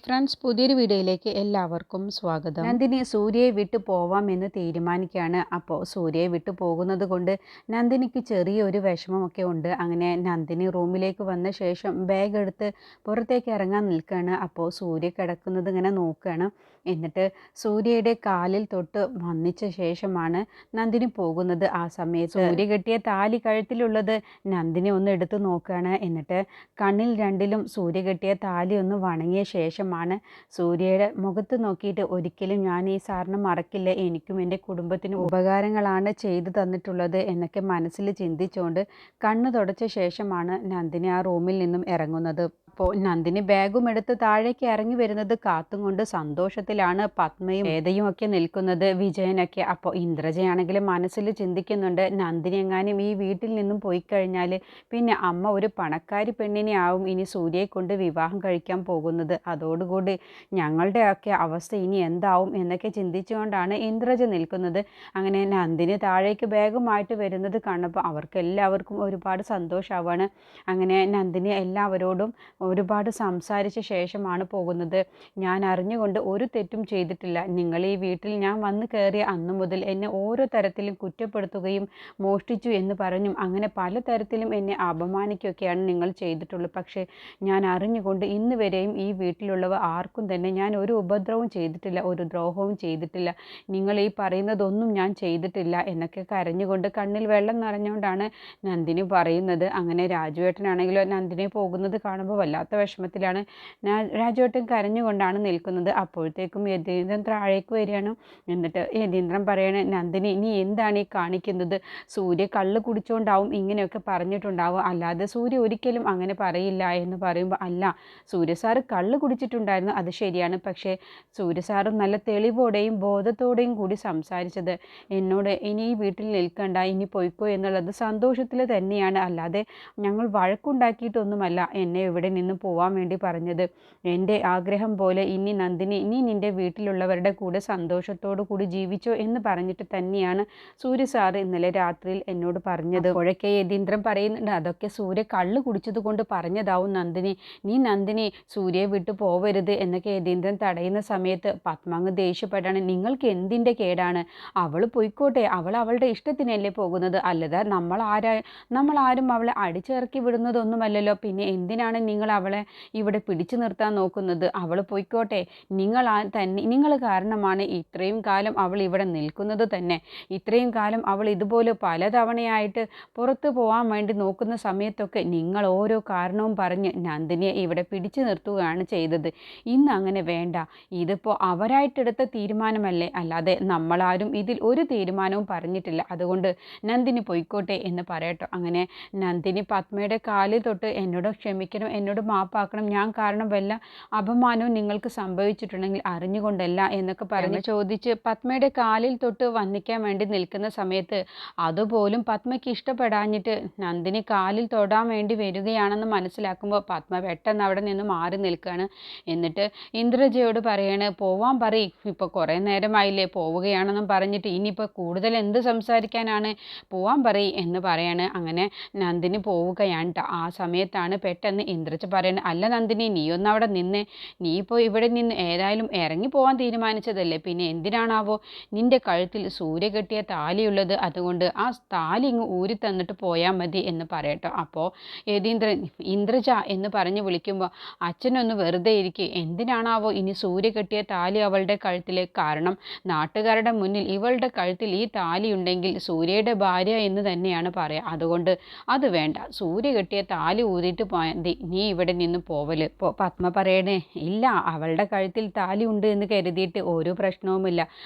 Friends, പുതിയൊരു വീഡിയോയിലേക്ക് എല്ലാവർക്കും സ്വാഗതം. നന്ദിനി സൂര്യയെ വിട്ടു പോവാമെന്ന് തീരുമാനിക്കുകയാണ്. അപ്പോൾ സൂര്യയെ വിട്ടു പോകുന്നത് കൊണ്ട് നന്ദിനിക്ക് ചെറിയൊരു വിഷമമൊക്കെ ഉണ്ട്. അങ്ങനെ നന്ദിനി റൂമിലേക്ക് വന്ന ശേഷം ബാഗ് എടുത്ത് പുറത്തേക്ക് ഇറങ്ങാൻ നിൽക്കുകയാണ്. അപ്പോൾ സൂര്യ കിടക്കുന്നത് ഇങ്ങനെ നോക്കുകയാണ്. എന്നിട്ട് സൂര്യയുടെ കാലിൽ തൊട്ട് വന്നിച്ച ശേഷമാണ് നന്ദിനി പോകുന്നത്. ആ സമയത്ത് സൂര്യ കെട്ടിയ താലി കഴുത്തിലുള്ളത് നന്ദിനി ഒന്ന് എടുത്ത് നോക്കുകയാണ്. എന്നിട്ട് കണ്ണിൽ രണ്ടിലും സൂര്യ കെട്ടിയ താലി ഒന്ന് വണങ്ങിയ ശേഷമാണ് സൂര്യയുടെ മുഖത്ത് നോക്കിയിട്ട്, ഒരിക്കലും ഞാൻ ഈ സാറിന് മറക്കില്ല, എനിക്കും എൻ്റെ കുടുംബത്തിനും ഉപകാരങ്ങളാണ് ചെയ്തു തന്നിട്ടുള്ളത് എന്നൊക്കെ മനസ്സിൽ ചിന്തിച്ചുകൊണ്ട് കണ്ണ് തുടച്ച ശേഷമാണ് നന്ദിനി ആ റൂമിൽ നിന്നും ഇറങ്ങുന്നത്. അപ്പോൾ നന്ദിനി ബാഗും എടുത്ത് താഴേക്ക് ഇറങ്ങി വരുന്നത് കാത്തും കൊണ്ട് സന്തോഷത്തിലാണ് പത്മയും വേദയും ഒക്കെ നിൽക്കുന്നത്, വിജയനൊക്കെ. അപ്പോൾ ഇന്ദ്രജയാണെങ്കിലും മനസ്സിൽ ചിന്തിക്കുന്നുണ്ട്, നന്ദിനി എങ്ങാനും ഈ വീട്ടിൽ നിന്നും പോയി കഴിഞ്ഞാൽ പിന്നെ അമ്മ ഒരു പണക്കാരി പെണ്ണിനെ ആവും ഇനി സൂര്യയെ കൊണ്ട് വിവാഹം കഴിക്കാൻ പോകുന്നത്. അതോടുകൂടി ഞങ്ങളുടെയൊക്കെ അവസ്ഥ ഇനി എന്താവും എന്നൊക്കെ ചിന്തിച്ചുകൊണ്ടാണ് ഇന്ദ്രജ നിൽക്കുന്നത്. അങ്ങനെ നന്ദിനി താഴേക്ക് ബാഗുമായിട്ട് വരുന്നത് കണ്ടപ്പോൾ അവർക്ക് എല്ലാവർക്കും ഒരുപാട് സന്തോഷമാവാണ്. അങ്ങനെ നന്ദിനി എല്ലാവരോടും ഒരുപാട് സംസാരിച്ച ശേഷമാണ് പോകുന്നത്. ഞാൻ അറിഞ്ഞുകൊണ്ട് ഒരു തെറ്റും ചെയ്തിട്ടില്ല. നിങ്ങൾ ഈ വീട്ടിൽ ഞാൻ വന്ന് കയറിയ അന്നു മുതൽ എന്നെ ഓരോ തരത്തിലും കുറ്റപ്പെടുത്തുകയും മോഷ്ടിച്ചു എന്ന് പറഞ്ഞും അങ്ങനെ പലതരത്തിലും എന്നെ അപമാനിക്കുകയൊക്കെയാണ് നിങ്ങൾ ചെയ്തിട്ടുള്ളത്. പക്ഷേ ഞാൻ അറിഞ്ഞുകൊണ്ട് ഇന്ന് വരെയും ഈ വീട്ടിലുള്ളവ ആർക്കും തന്നെ ഞാൻ ഒരു ഉപദ്രവവും ചെയ്തിട്ടില്ല, ഒരു ദ്രോഹവും ചെയ്തിട്ടില്ല. നിങ്ങൾ ഈ പറയുന്നതൊന്നും ഞാൻ ചെയ്തിട്ടില്ല എന്നൊക്കെ കരഞ്ഞുകൊണ്ട് കണ്ണിൽ വെള്ളം നിറഞ്ഞുകൊണ്ടാണ് നന്ദിനി പറയുന്നത്. അങ്ങനെ രാജുവേട്ടനാണെങ്കിലോ നന്ദിനി പോകുന്നത് കാണുമ്പോൾ വല്ലാത്ത വിഷമത്തിലാണ്. രാജുവേട്ടൻ കരഞ്ഞുകൊണ്ടാണ് നിൽക്കുന്നത്. അപ്പോഴത്തേക്കും യതീന്ദ്രൻ താഴേക്ക് വരികയാണ്. എന്നിട്ട് യതീന്ദ്രൻ പറയണ, നന്ദിനി നീ എന്താണ് ഈ കാണിക്കുന്നത്? സൂര്യ കള്ള് കുടിച്ചുകൊണ്ടാവും ഇങ്ങനെയൊക്കെ പറഞ്ഞിട്ടുണ്ടാവും, അല്ലാതെ സൂര്യ ഒരിക്കലും അങ്ങനെ പറയില്ല എന്ന് പറയുമ്പോൾ, അല്ല സൂര്യ സാറ് കള്ള് കുടിച്ചിട്ടുണ്ടായിരുന്നു, അത് ശരിയാണ്. പക്ഷേ സൂര്യ സാറ് നല്ല തെളിവോടെയും ബോധത്തോടെയും കൂടി സംസാരിച്ചത് എന്നോട് ഇനി ഈ വീട്ടിൽ നിൽക്കണ്ട, ഇനി പോയിക്കോ എന്നുള്ളത് സന്തോഷത്തിൽ തന്നെയാണ്, അല്ലാതെ ഞങ്ങൾ വഴക്കുണ്ടാക്കിയിട്ടൊന്നുമല്ല എന്നെ ഇവിടെ നിന്ന് പോവാൻ വേണ്ടി പറഞ്ഞത്. എൻ്റെ ആഗ്രഹം പോലെ ഇനി നന്ദിനി നീ നിൻ്റെ വീട്ടിലുള്ളവരുടെ കൂടെ സന്തോഷത്തോടു കൂടി ജീവിച്ചോ എന്ന് പറഞ്ഞിട്ട് തന്നെയാണ് സൂര്യ സാറ് ഇന്നലെ രാത്രിയിൽ എന്നോട് പറഞ്ഞത്. അപ്പോഴൊക്കെ യതീന്ദ്രൻ പറയുന്നുണ്ട്, അതൊക്കെ സൂര്യ കള്ള് കുടിച്ചത് കൊണ്ട് പറഞ്ഞതാവും നന്ദിനി, നന്ദിനി സൂര്യയെ വിട്ടു പോവരുത് എന്നൊക്കെ യതീന്ദ്രൻ തടയുന്ന സമയത്ത് പത്മാങ്ങ് ദേഷ്യപ്പെടാണ്. നിങ്ങൾക്ക് എന്തിൻ്റെ കേടാണ്? അവൾ പോയിക്കോട്ടെ, അവൾ അവളുടെ ഇഷ്ടത്തിനല്ലേ പോകുന്നത്, അല്ലാതെ നമ്മളാരും അവളെ അടിച്ചിറക്കി വിടുന്നതൊന്നുമല്ലല്ലോ. പിന്നെ എന്തിനാണ് നിങ്ങൾ അവളെ ഇവിടെ പിടിച്ചു നിർത്താൻ നോക്കുന്നത്? അവൾ പോയിക്കോട്ടെ. നിങ്ങൾ കാരണമാണ് ഇത്രയും കാലം അവൾ ഇവിടെ നിൽക്കുന്നത് തന്നെ. ഇത്രയും കാലം അവൾ ഇതുപോലെ പലതവണയായിട്ട് പുറത്തു പോകാൻ വേണ്ടി നോക്കുന്ന സമയത്തൊക്കെ നിങ്ങൾ ഓരോ കാരണവും പറഞ്ഞ് നന്ദിനിയെ ഇവിടെ പിടിച്ചു നിർത്തുകയാണ് ചെയ്തത്. ഇന്ന് അങ്ങനെ വേണ്ട, ഇതിപ്പോൾ അവരായിട്ടെടുത്ത തീരുമാനമല്ലേ, അല്ലാതെ നമ്മളാരും ഇതിൽ ഒരു തീരുമാനവും പറഞ്ഞിട്ടില്ല. അതുകൊണ്ട് നന്ദിനി പോയിക്കോട്ടെ എന്ന് പറയട്ടോ. അങ്ങനെ നന്ദിനി പത്മയുടെ കാലിൽ തൊട്ട്, എന്നോട് ക്ഷമിക്കണം, എന്നോട് മാപ്പാക്കണം, ഞാൻ കാരണം വല്ല അപമാനവും നിങ്ങൾക്ക് സംഭവിച്ചിട്ടുണ്ടെങ്കിൽ അറിഞ്ഞുകൊണ്ടല്ല എന്നൊക്കെ പറഞ്ഞ് ചോദിച്ച് പത്മയുടെ കാലിൽ തൊട്ട് വന്ദിക്കാൻ വേണ്ടി നിൽക്കുന്ന സമയത്ത് അതുപോലും പത്മയ്ക്ക് ഇഷ്ടപ്പെടാഞ്ഞിട്ട് നന്ദിനി കാലിൽ തൊടാൻ വേണ്ടി വരികയാണെന്ന് മനസ്സിലാക്കുമ്പോൾ പത്മ പെട്ടെന്ന് അവിടെ നിന്ന് മാറി നിൽക്കുകയാണ്. എന്നിട്ട് ഇന്ദ്രജയോട് പറയാണ്, പോവാൻ പറയും, ഇപ്പോൾ കുറേ നേരമായില്ലേ പോവുകയാണെന്നും പറഞ്ഞിട്ട് ഇനിയിപ്പോൾ കൂടുതൽ എന്ത് സംസാരിക്കാനാണ്, പോവാൻ പറയും എന്ന് പറയാണ്. അങ്ങനെ നന്ദിനി പോവുകയാണ്. ആ സമയത്താണ് പെട്ടെന്ന് ഇന്ദ്രജ പറയുന്നത്, അല്ല നന്ദിനി നീ ഒന്ന് അവിടെ നിന്നേ, നീ ഇപ്പോൾ ഇവിടെ നിന്ന് ഏതായാലും ഇറങ്ങി പോകാൻ തീരുമാനിച്ചതല്ലേ, പിന്നെ എന്തിനാണാവോ നിന്റെ കഴുത്തിൽ സൂര്യ കെട്ടിയ താലിയുള്ളത്, അതുകൊണ്ട് ആ താലി ഇങ്ങ് ഊരി തന്നിട്ട് പോയാൽ മതി എന്ന് പറയട്ടോ. അപ്പോൾ യതീന്ദ്രൻ ഇന്ദ്രജ എന്ന് പറഞ്ഞ് വിളിക്കുമ്പോൾ അച്ഛനൊന്ന് വെറുതെ ഇരിക്കുക, എന്തിനാണാവോ ഇനി സൂര്യ കെട്ടിയ താലി അവളുടെ കഴുത്തിലേക്ക്, കാരണം നാട്ടുകാരുടെ മുന്നിൽ ഇവളുടെ കഴുത്തിൽ ഈ താലി ഉണ്ടെങ്കിൽ സൂര്യയുടെ ഭാര്യ എന്ന് തന്നെയാണ് പറയുക, അതുകൊണ്ട് അത് വേണ്ട, സൂര്യ കെട്ടിയ താലി ഊതിയിട്ട് പോയാൽ നീ ഇവിടെ നിന്ന് പോവല്. ഇപ്പോൾ പത്മ പറയണേ, ഇല്ല അവളുടെ കഴുത്തിൽ താലി ഉണ്ട് എന്ന് കരുതിയിട്ട് ഒരു പ്രശ്നവുമില്ല,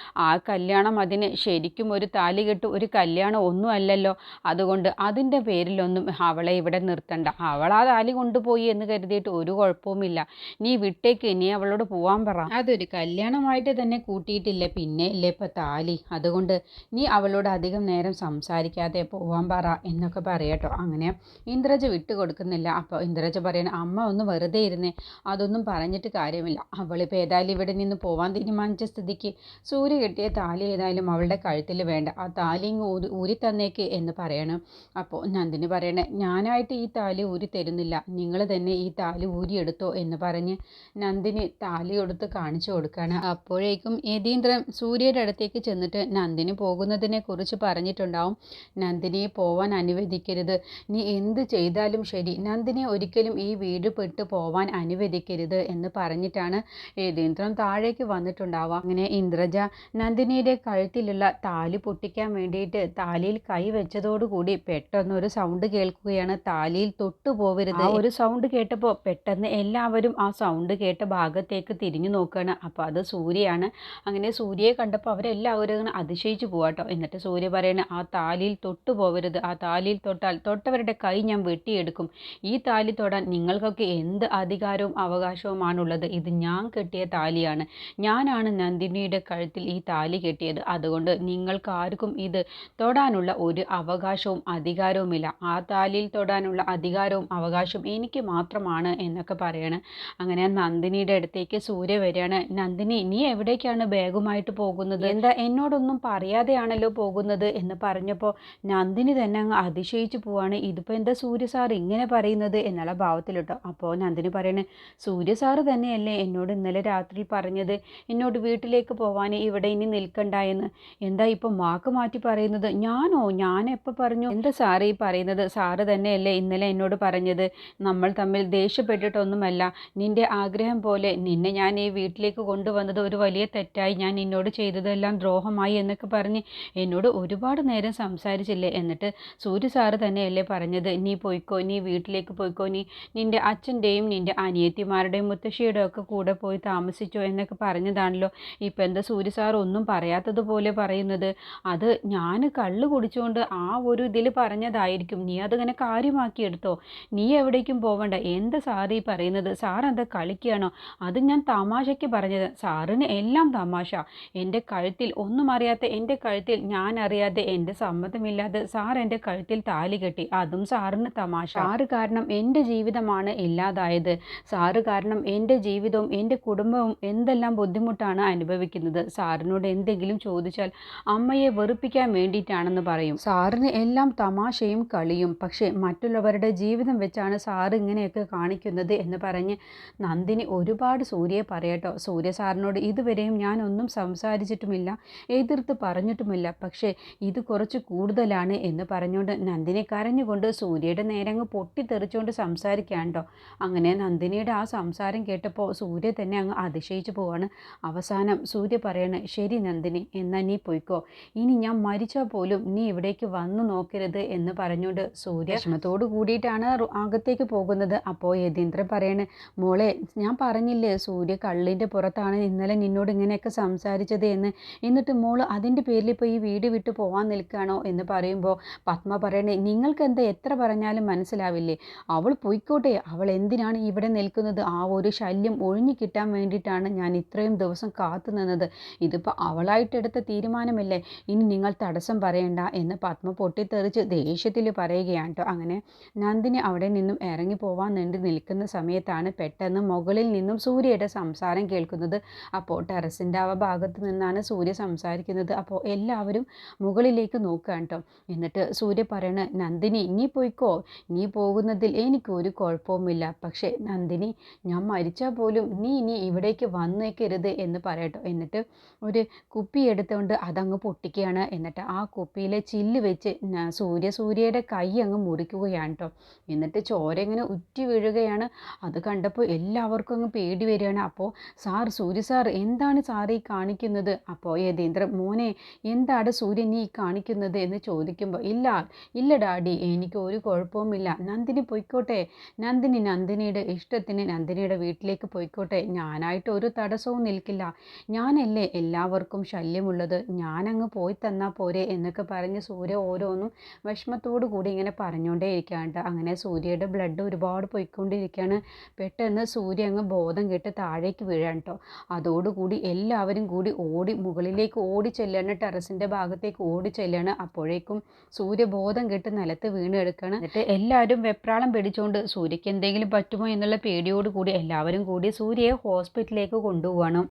ആ കല്യാണം അതിന് ശരിക്കും ഒരു താലി കെട്ട് ഒരു കല്യാണം ഒന്നും അല്ലല്ലോ, അതുകൊണ്ട് അതിൻ്റെ പേരിലൊന്നും അവളെ ഇവിടെ നിർത്തണ്ട, അവൾ ആ താലി കൊണ്ടുപോയി എന്ന് കരുതിയിട്ട് ഒരു കുഴപ്പവുമില്ല, നീ വിട്ടേക്ക്, നീ അവളോട് പോവാൻ പറ, അതൊരു കല്യാണമായിട്ട് തന്നെ കൂട്ടിയിട്ടില്ല, പിന്നെ ഇല്ലേ ഇപ്പം താലി, അതുകൊണ്ട് നീ അവളോട് അധികം നേരം സംസാരിക്കാതെ പോവാൻ പറ എന്നൊക്കെ പറയട്ടോ. അങ്ങനെ ഇന്ദ്രജ വിട്ടുകൊടുക്കുന്നില്ല. അപ്പോൾ ഇന്ദ്രജ പറയണ, ആ അമ്മ ഒന്ന് വെറുതെ ഇരുന്നേ, അതൊന്നും പറഞ്ഞിട്ട് കാര്യമില്ല. അവളിപ്പോൾ ഏതായാലും ഇവിടെ നിന്ന് പോവാൻ തീരുമാനിച്ച സ്ഥിതിക്ക് സൂര്യ കെട്ടിയ താലി ഏതായാലും അവളുടെ കഴുത്തിൽ വേണ്ട, ആ താലി ഇങ്ങ് ഊരി തന്നേക്ക് എന്ന് പറയണം. അപ്പോൾ നന്ദിനി പറയണേ, ഞാനായിട്ട് ഈ താലി ഊരി തരുന്നില്ല, നിങ്ങൾ തന്നെ ഈ താലി ഊരിയെടുത്തോ എന്ന് പറഞ്ഞ് നന്ദിനി താലി കൊടുത്ത് കാണിച്ചു കൊടുക്കുകയാണ്. അപ്പോഴേക്കും യതീന്ദ്രൻ സൂര്യയുടെ അടുത്തേക്ക് ചെന്നിട്ട് നന്ദിനി പോകുന്നതിനെ കുറിച്ച് പറഞ്ഞിട്ടുണ്ടാവും. നന്ദിനിയെ പോവാൻ അനുവദിക്കരുത്, നീ എന്ത് ചെയ്താലും ശരി നന്ദിനിയെ ഒരിക്കലും ഈ വീട് പെട്ട് പോവാൻ അനുവദിക്കരുത് എന്ന് പറഞ്ഞിട്ടാണ് യതീന്ദ്രൻ താഴേക്ക് വന്നിട്ടുണ്ടാവുക. അങ്ങനെ ഇന്ദ്രജ നന്ദിനിയുടെ കഴുത്തിലുള്ള താലി പൊട്ടിക്കാൻ വേണ്ടിയിട്ട് താലിയിൽ കൈ വെച്ചതോടുകൂടി പെട്ടെന്നൊരു സൗണ്ട് കേൾക്കുകയാണ്, താലിയിൽ തൊട്ടു പോവരുത്. ആ ഒരു സൗണ്ട് കേട്ടപ്പോൾ പെട്ടെന്ന് എല്ലാവരും ആ സൗണ്ട് കേട്ട ഭാഗത്തേക്ക് തിരിഞ്ഞു നോക്കുകയാണ്. അപ്പോൾ അത് സൂര്യയാണ്. അങ്ങനെ സൂര്യയെ കണ്ടപ്പോൾ അവരെല്ലാവരും അങ്ങനെ അതിശയിച്ചു പോവാട്ടോ. എന്നിട്ട് സൂര്യ പറയണ, ആ താലിയിൽ തൊട്ടു പോവരുത്, ആ താലിയിൽ തൊട്ടാൽ തൊട്ടവരുടെ കൈ ഞാൻ വെട്ടിയെടുക്കും. ഈ താലി തൊടാൻ നിങ്ങൾക്കൊക്കെ എന്ത് അധികാരവും അവകാശവുമാണുള്ളത്? ഇത് ഞാൻ കെട്ടിയ താലിയാണ്, ഞാനാണ് നന്ദിനിയുടെ കഴുത്തിൽ ഈ താലി കെട്ടിയത്, അതുകൊണ്ട് നിങ്ങൾക്ക് ആർക്കും ഇത് തൊടാനുള്ള ഒരു അവകാശവും അധികാരവുമില്ല. ആ താലിയിൽ തൊടാനുള്ള അധികാരവും അവകാശവും എനിക്ക് മാത്രമാണ് എന്നൊക്കെ പറയാണ്. അങ്ങനെ നന്ദിനിയുടെ അടുത്തേക്ക് സൂര്യ വരികയാണ്. നന്ദിനി, നീ എവിടേക്കാണ് ബാഗുമായിട്ട് പോകുന്നത്? എന്താ എന്നോടൊന്നും പറയാതെയാണല്ലോ പോകുന്നത് എന്ന് പറഞ്ഞപ്പോൾ നന്ദിനി തന്നെ അങ്ങ് അതിശയിച്ചു പോവാണ്. ഇതിപ്പോൾ എന്താ സൂര്യ സാർ ഇങ്ങനെ പറയുന്നത് എന്നുള്ള ഭാവത്തിലിട്ടോ. അപ്പോൾ നന്ദിനി പറയണേ, സൂര്യ സാറ് തന്നെയല്ലേ എന്നോട് ഇന്നലെ രാത്രി പറഞ്ഞത് എന്നോട് വീട്ടിലേക്ക് പോവാൻ, ഇവിടെ ഇനി നിൽക്കണ്ട എന്ന്. എന്താ ഇപ്പം വാക്ക് മാറ്റി പറയുന്നത്? ഞാനോ? ഞാൻ എപ്പോൾ പറഞ്ഞു? എന്താ സാറ് ഈ പറയുന്നത്? സാറ് തന്നെയല്ലേ ഇന്നലെ എന്നോട് പറഞ്ഞത്, നമ്മൾ തമ്മിൽ ദേഷ്യപ്പെട്ടിട്ടൊന്നുമല്ല, നിന്റെ ആഗ്രഹം പോലെ നിന്നെ ഞാൻ ഈ വീട്ടിലേക്ക് കൊണ്ടുവന്നത് ഒരു വലിയ തെറ്റായി, ഞാൻ നിന്നോട് ചെയ്തതെല്ലാം ദ്രോഹമായി എന്നൊക്കെ പറഞ്ഞ് എന്നോട് ഒരുപാട് നേരം സംസാരിച്ചില്ലേ? എന്നിട്ട് സൂര്യ സാറ് തന്നെയല്ലേ പറഞ്ഞത്, നീ പോയിക്കോ, നീ വീട്ടിലേക്ക് പോയിക്കോ, നീ നിൻ്റെ അച്ഛൻ്റെയും നിൻ്റെ അനിയത്തിമാരുടെയും മുത്തശ്ശിയുടെയും ഒക്കെ കൂടെ പോയി താമസിച്ചോ എന്നൊക്കെ പറഞ്ഞതാണല്ലോ. ഇപ്പം എന്താ സൂര്യ സാർ ഒന്നും പറയാത്തതുപോലെ പറയുന്നത്? അത് ഞാൻ കള്ള് കുടിച്ചുകൊണ്ട് ആ ഒരു ഇതിൽ പറഞ്ഞതായിരിക്കും, നീ അതിങ്ങനെ കാര്യമാക്കി എടുത്തോ? നീ എവിടേക്കും പോവണ്ട. എന്താ സാറ് ഈ പറയുന്നത്? സാർ എന്താ കളിക്കുകയാണോ? അത് ഞാൻ തമാശയ്ക്ക് പറഞ്ഞത്. സാറിന് എല്ലാം തമാശ. എൻ്റെ കഴുത്തിൽ ഒന്നും അറിയാത്ത എൻ്റെ കഴുത്തിൽ ഞാൻ അറിയാതെ എൻ്റെ സമ്മതമില്ലാതെ സാർ എൻ്റെ കഴുത്തിൽ താലി കെട്ടി, അതും സാറിന് തമാശ. സാറ് കാരണം എൻ്റെ ജീവിതമാണ് ഇല്ലാതായത്, സാറ് കാരണം എൻ്റെ ജീവിതവും എൻ്റെ കുടുംബവും എന്തെല്ലാം ബുദ്ധിമുട്ടാണ് അനുഭവിക്കുന്നത്. സാറിനോട് എന്തെങ്കിലും ചോദിച്ചാൽ അമ്മയെ വെറുപ്പിക്കാൻ വേണ്ടിയിട്ടാണെന്ന് പറയും. സാറിന് എല്ലാം തമാശയും കളിയും, പക്ഷേ മറ്റുള്ളവരുടെ ജീവിതം വെച്ചാണ് സാറ് ഇങ്ങനെയൊക്കെ കാണിക്കുന്നത് എന്ന് പറഞ്ഞ് നന്ദിനി ഒരുപാട് സൂര്യയെ പറയട്ടോ. സൂര്യ സാറിനോട് ഇതുവരെയും ഞാനൊന്നും സംസാരിച്ചിട്ടുമില്ല, എതിർത്ത് പറഞ്ഞിട്ടുമില്ല, പക്ഷേ ഇത് കുറച്ച് കൂടുതലാണ് എന്ന് പറഞ്ഞുകൊണ്ട് നന്ദിനി കരഞ്ഞുകൊണ്ട് സൂര്യയുടെ നേരെ അങ്ങ് പൊട്ടിത്തെറിച്ചുകൊണ്ട് സംസാരിക്കുകയാണ് കേട്ടോ. അങ്ങനെ നന്ദിനിയുടെ ആ സംസാരം കേട്ടപ്പോൾ സൂര്യ തന്നെ അങ്ങ് അതിശയിച്ചു പോവാണ്. അവസാനം സൂര്യ പറയാണ്, ശരി നന്ദിനി, എന്നാൽ നീ പോയിക്കോ, ഇനി ഞാൻ മരിച്ചാൽ പോലും നീ ഇവിടേക്ക് വന്നു നോക്കരുത് എന്ന് പറഞ്ഞുകൊണ്ട് സൂര്യ വിഷമത്തോട് കൂടിയിട്ടാണ് അകത്തേക്ക് പോകുന്നത്. അപ്പോൾ യതീന്ദ്രൻ പറയണേ, മോളെ ഞാൻ പറഞ്ഞില്ലേ സൂര്യ കള്ളിൻ്റെ പുറത്താണ് ഇന്നലെ നിന്നോട് ഇങ്ങനെയൊക്കെ സംസാരിച്ചത് എന്ന്, എന്നിട്ട് മോള് അതിൻ്റെ പേരിൽ ഇപ്പോൾ ഈ വീട് വിട്ട് പോകാൻ നിൽക്കുകയാണോ എന്ന് പറയുമ്പോൾ പത്മ പറയണേ, നിങ്ങൾക്ക് എന്താ എത്ര പറഞ്ഞാലും മനസ്സിലാവില്ലേ? അവൾ പോയിക്കോട്ടെ, അവൾ എന്തിനാണ് ഇവിടെ നിൽക്കുന്നത്? ആ ഒരു ശല്യം ഒഴിഞ്ഞു കിട്ടാൻ വേണ്ടിയിട്ടാണ് ഞാൻ ഇത്രയും ദിവസം കാത്തു നിന്നത്. ഇതിപ്പോൾ അവളായിട്ടെടുത്ത തീരുമാനമല്ലേ, ഇനി നിങ്ങൾ തടസ്സം പറയണ്ട എന്ന് പത്മ പൊട്ടിത്തെറിച്ച് ദേഷ്യത്തിൽ പറയുകയാണ് കേട്ടോ. അങ്ങനെ നന്ദിനി അവിടെ നിന്നും ഇറങ്ങി പോവാൻ വേണ്ടി നിൽക്കുന്ന സമയത്താണ് പെട്ടെന്ന് മുകളിൽ നിന്നും സൂര്യയുടെ സംസാരം കേൾക്കുന്നത്. അപ്പോൾ ടെറസിൻ്റെ ആ ഭാഗത്ത് നിന്നാണ് സൂര്യ സംസാരിക്കുന്നത്. അപ്പോൾ എല്ലാവരും മുകളിലേക്ക് നോക്കുകയാണ് കേട്ടോ. എന്നിട്ട് സൂര്യ പറയണ, നന്ദിനി നീ പോയിക്കോ, നീ പോകുന്നതിൽ എനിക്കൊരു കുഴപ്പവുമില്ല, പക്ഷേ നന്ദിനി ഞാൻ മരിച്ചാൽ പോലും നീ ഇനി ഇവിടേക്ക് വന്നേക്കരുത് എന്ന് പറയട്ടോ. എന്നിട്ട് ഒരു കുപ്പി എടുത്തുകൊണ്ട് അതങ്ങ് പൊട്ടിക്കുകയാണ്. എന്നിട്ട് ആ കുപ്പിയിലെ ചില്ല് വെച്ച് സൂര്യയുടെ കൈ അങ്ങ് മുറിക്കുകയാണ് കേട്ടോ. എന്നിട്ട് ചോര ഇങ്ങനെ ഉറ്റി വീഴുകയാണ്. അത് കണ്ടപ്പോൾ എല്ലാവർക്കും അങ്ങ് പേടി വരികയാണ്. അപ്പോൾ സൂര്യ സാർ എന്താണ് സാർ ഈ കാണിക്കുന്നത്? അപ്പോൾ യതീന്ദ്രൻ, മോനെ എന്താണ് സൂര്യ നീ കാണിക്കുന്നത് എന്ന് ചോദിക്കുമ്പോൾ, ഇല്ല ഡാഡി, എനിക്ക് ഒരു കുഴപ്പവുമില്ല, നന്ദിനി പോയിക്കോട്ടെ, നന്ദിനിയുടെ ഇഷ്ടത്തിന് നന്ദിനിയുടെ വീട്ടിലേക്ക് പോയിക്കോട്ടെ, ഞാനായിട്ട് ഒരു തടസ്സവും നിൽക്കില്ല, ഞാനല്ലേ എല്ലാവർക്കും ശല്യമുള്ളത്, ഞാനങ്ങ് പോയി തന്നാൽ പോരെ എന്നൊക്കെ പറഞ്ഞ് സൂര്യ ഓരോന്നും വിഷമത്തോടു കൂടി ഇങ്ങനെ പറഞ്ഞുകൊണ്ടേ ഇരിക്കുകയാണ്. അങ്ങനെ സൂര്യയുടെ ബ്ലഡ് ഒരുപാട് പോയിക്കൊണ്ടിരിക്കുകയാണ്. പെട്ടെന്ന് സൂര്യ അങ്ങ് ബോധം കെട്ട് താഴേക്ക് വീഴാൻ കേട്ടോ. അതോടുകൂടി എല്ലാവരും കൂടി മുകളിലേക്ക് ഓടി ചെല്ലാണ്, ടെറസിൻ്റെ ഭാഗത്തേക്ക് ഓടി ചെല്ലാണ്. അപ്പോഴേക്കും സൂര്യ ബോധം കെട്ട് നിലത്ത് വീണ് എടുക്കുകയാണ്. എന്നിട്ട് എല്ലാവരും വെപ്രാളം പിടിച്ചുകൊണ്ട് സൂര്യയ്ക്ക് എന്തെങ്കിലും പറ്റുമോ എന്നുള്ള പേടിയോട് കൂടി എല്ലാവരും കൂടി സൂര്യയെ ഹോസ്പിറ്റലിലേക്ക് കൊണ്ടുപോവാണ്.